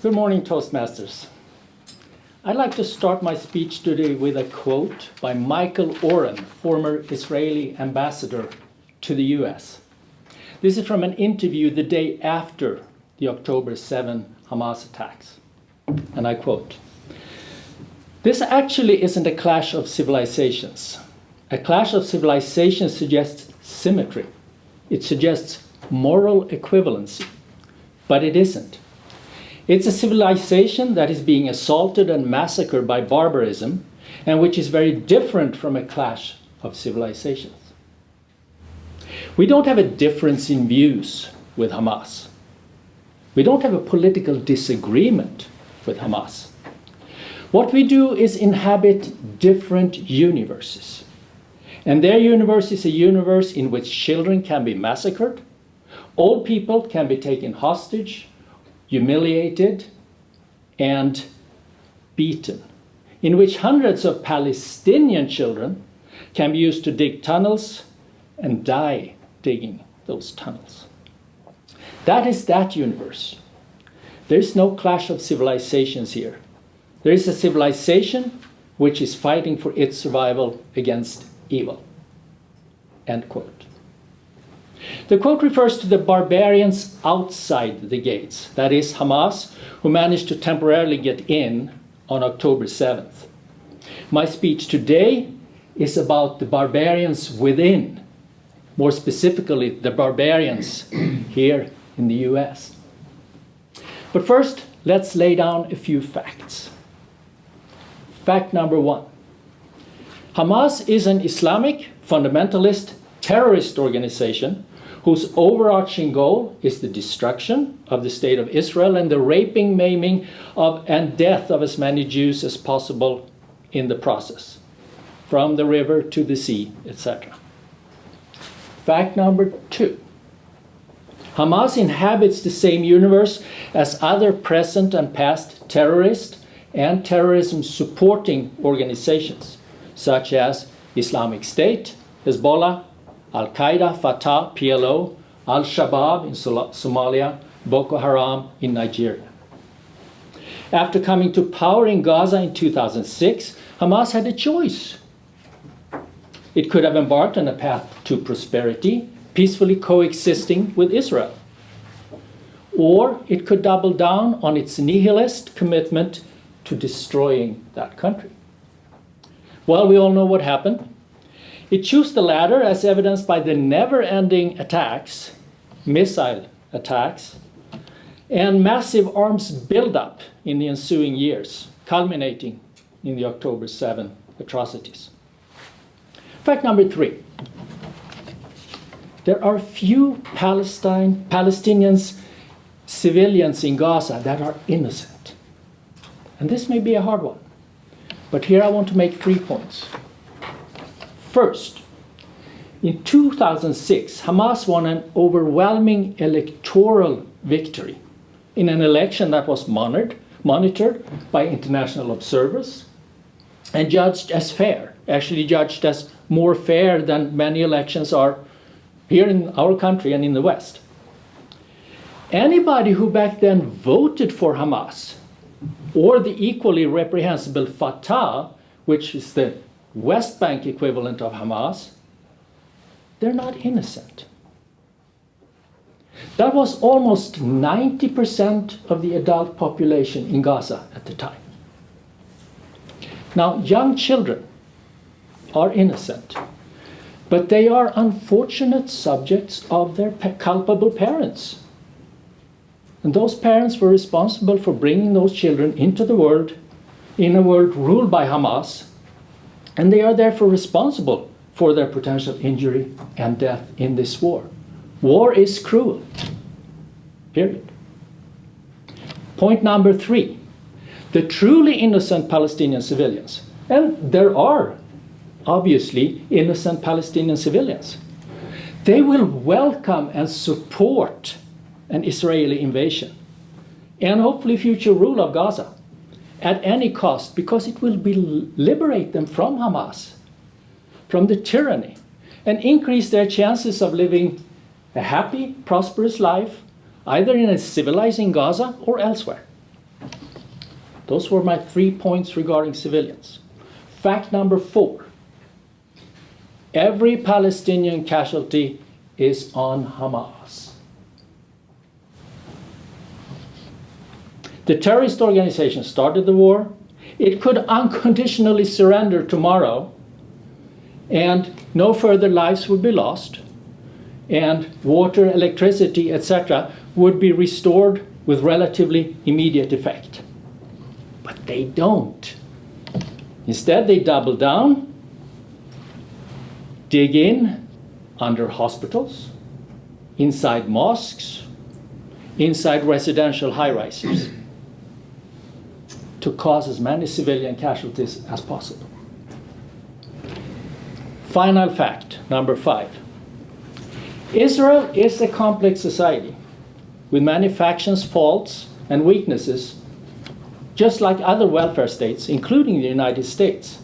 Good morning, Toastmasters. I'd like to start my speech today with a quote by Michael Oren, former Israeli ambassador to the US. This is from an interview the day after the October 7 Hamas attacks. And I quote, "This actually isn't a clash of civilizations. A clash of civilizations suggests symmetry. It suggests moral equivalency. But it isn't. It's a civilization that is being assaulted and massacred by barbarism, and which is very different from a clash of civilizations." We don't have a difference in views with Hamas. We don't have a political disagreement with Hamas. What we do is inhabit different universes. And their universe is a universe in which children can be massacred, old people can be taken hostage, humiliated, and beaten, in which hundreds of Palestinian children can be used to dig tunnels and die digging those tunnels. That is that universe. There is no clash of civilizations here. There is a civilization which is fighting for its survival against evil. End quote. The quote refers to the barbarians outside the gates, that is, Hamas, who managed to temporarily get in on October 7th. My speech today is about the barbarians within, more specifically, the barbarians here in the US. But first, let's lay down a few facts. Fact number one. Hamas is an Islamic fundamentalist terrorist organization whose overarching goal is the destruction of the state of Israel and the raping, maiming and death of as many Jews as possible in the process, from the river to the sea, etc. Fact number two. Hamas inhabits the same universe as other present and past terrorist and terrorism-supporting organizations, such as Islamic State, Hezbollah, Al-Qaeda, Fatah, PLO, Al-Shabaab in Somalia, Boko Haram in Nigeria. After coming to power in Gaza in 2006, Hamas had a choice. It could have embarked on a path to prosperity, peacefully coexisting with Israel. Or it could double down on its nihilist commitment to destroying that country. Well, we all know what happened. It chose the latter, as evidenced by the never-ending attacks, missile attacks, and massive arms buildup in the ensuing years, culminating in the October 7 atrocities. Fact number three. There are few Palestinians, civilians in Gaza that are innocent. And this may be a hard one. But here I want to make 3 points. First, in 2006, Hamas won an overwhelming electoral victory in an election that was monitored by international observers and judged as fair, actually judged as more fair than many elections are here in our country and in the West. Anybody who back then voted for Hamas, or the equally reprehensible Fatah, which is the West Bank equivalent of Hamas, they're not innocent. That was almost 90% of the adult population in Gaza at the time. Now, young children are innocent, but they are unfortunate subjects of their culpable parents. And those parents were responsible for bringing those children into the world, in a world ruled by Hamas, and they are therefore responsible for their potential injury and death in this war. War is cruel. Period. Point number three. The truly innocent Palestinian civilians, and there are obviously innocent Palestinian civilians, they will welcome and support an Israeli invasion and hopefully future rule of Gaza at any cost, because it will liberate them from Hamas, from the tyranny, and increase their chances of living a happy, prosperous life, either in a civilizing Gaza or elsewhere. Those were my 3 points regarding civilians. Fact number 4. Every Palestinian casualty is on Hamas. The terrorist organization started the war. It could unconditionally surrender tomorrow, and no further lives would be lost, and water, electricity, etc. would be restored with relatively immediate effect. But they don't. Instead, they double down, dig in under hospitals, inside mosques, inside residential high-rises, to cause as many civilian casualties as possible. Final fact, number 5. Israel is a complex society with many factions, faults, and weaknesses, just like other welfare states, including the United States.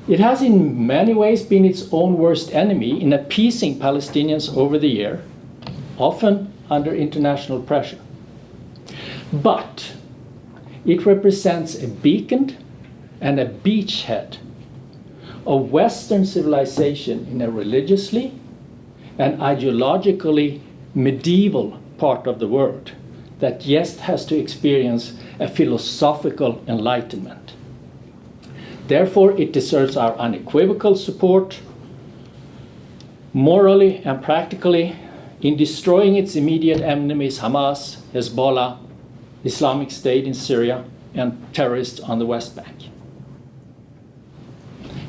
It has in many ways been its own worst enemy in appeasing Palestinians over the year, often under international pressure. But it represents a beacon and a beachhead of Western civilization in a religiously and ideologically medieval part of the world that yet has to experience a philosophical enlightenment. Therefore, it deserves our unequivocal support, morally and practically, in destroying its immediate enemies, Hamas, Hezbollah, Islamic State in Syria, and terrorists on the West Bank.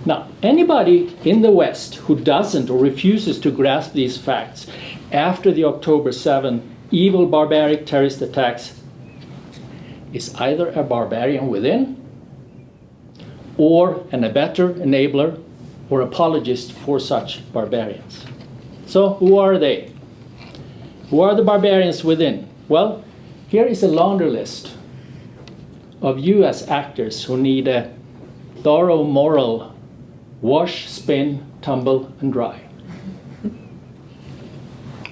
Now, anybody in the West who doesn't or refuses to grasp these facts after the October 7 evil barbaric terrorist attacks is either a barbarian within, or an abettor, enabler, or apologist for such barbarians. So who are they? Who are the barbarians within? Well, here is a laundry list of US actors who need a thorough moral wash, spin, tumble, and dry.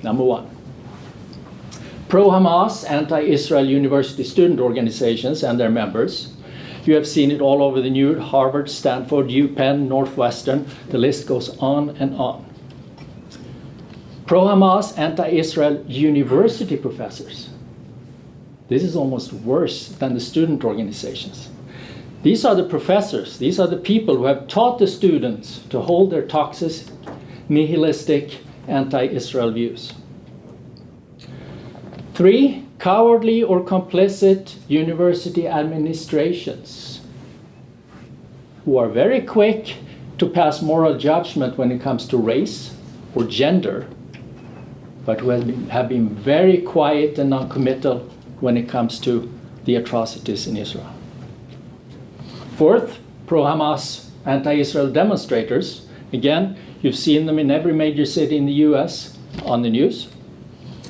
Number 1. Pro-Hamas, anti-Israel university student organizations and their members. You have seen it all over the news: Harvard, Stanford, UPenn, Northwestern. The list goes on and on. Pro-Hamas, anti-Israel university professors. This is almost worse than the student organizations. These are the professors, these are the people who have taught the students to hold their toxic, nihilistic, anti-Israel views. 3, cowardly or complicit university administrations who are very quick to pass moral judgment when it comes to race or gender, but who have been very quiet and non-committal when it comes to the atrocities in Israel. 4th, pro-Hamas, anti-Israel demonstrators. Again, you've seen them in every major city in the US on the news.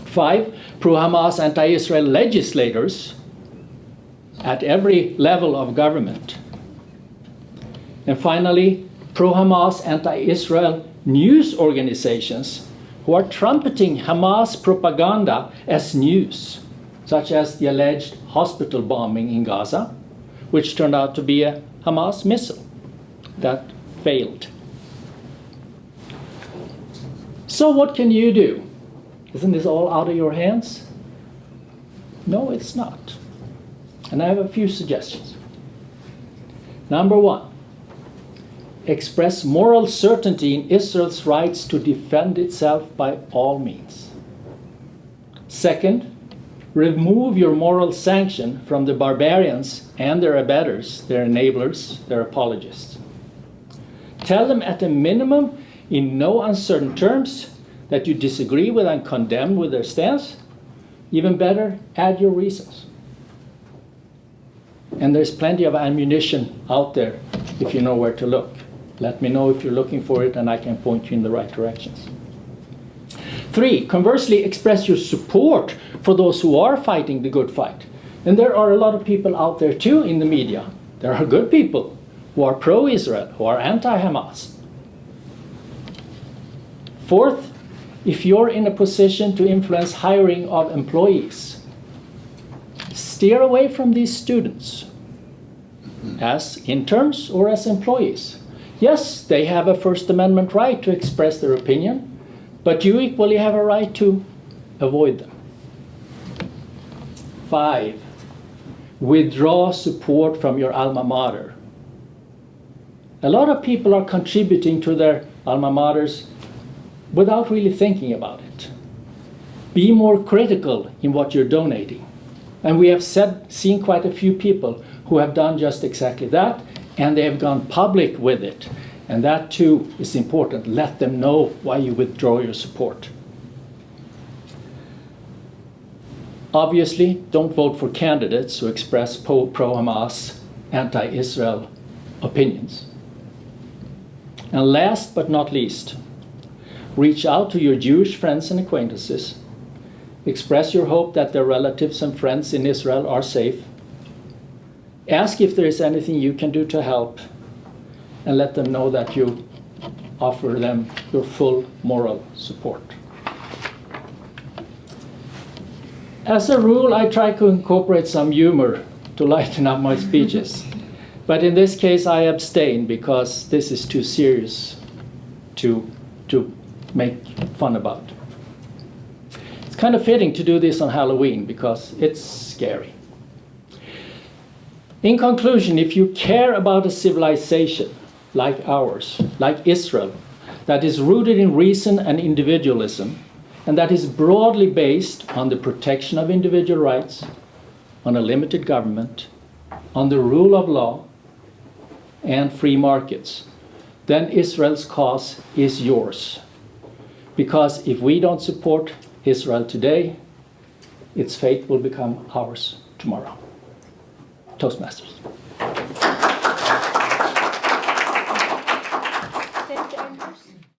5, pro-Hamas, anti-Israel legislators at every level of government. And finally, pro-Hamas, anti-Israel news organizations who are trumpeting Hamas propaganda as news, such as the alleged hospital bombing in Gaza, which turned out to be a Hamas missile that failed. So what can you do? Isn't this all out of your hands? No, it's not. And I have a few suggestions. Number 1, express moral certainty in Israel's rights to defend itself by all means. 2nd, remove your moral sanction from the barbarians and their abettors, their enablers, their apologists. Tell them at a minimum, in no uncertain terms, that you disagree with and condemn with their stance. Even better, add your reasons. And there's plenty of ammunition out there if you know where to look. Let me know if you're looking for it and I can point you in the right directions. 3, conversely, express your support for those who are fighting the good fight. And there are a lot of people out there too in the media. There are good people who are pro-Israel, who are anti-Hamas. 4th, if you're in a position to influence hiring of employees, steer away from these students as interns or as employees. Yes, they have a First Amendment right to express their opinion, but you equally have a right to avoid them. 5, withdraw support from your alma mater. A lot of people are contributing to their alma maters without really thinking about it. Be more critical in what you're donating. And we have seen quite a few people who have done just exactly that, and they have gone public with it. And that too is important. Let them know why you withdraw your support. Obviously, don't vote for candidates who express pro-Hamas, anti-Israel opinions. And last but not least, reach out to your Jewish friends and acquaintances. Express your hope that their relatives and friends in Israel are safe. Ask if there is anything you can do to help, and let them know that you offer them your full moral support. As a rule, I try to incorporate some humor to lighten up my speeches. But in this case, I abstain because this is too serious to make fun about. It's kind of fitting to do this on Halloween because it's scary. In conclusion, if you care about a civilization like ours, like Israel, that is rooted in reason and individualism, and that is broadly based on the protection of individual rights, on a limited government, on the rule of law, and free markets, then Israel's cause is yours. Because if we don't support Israel today, its fate will become ours tomorrow. Toastmasters.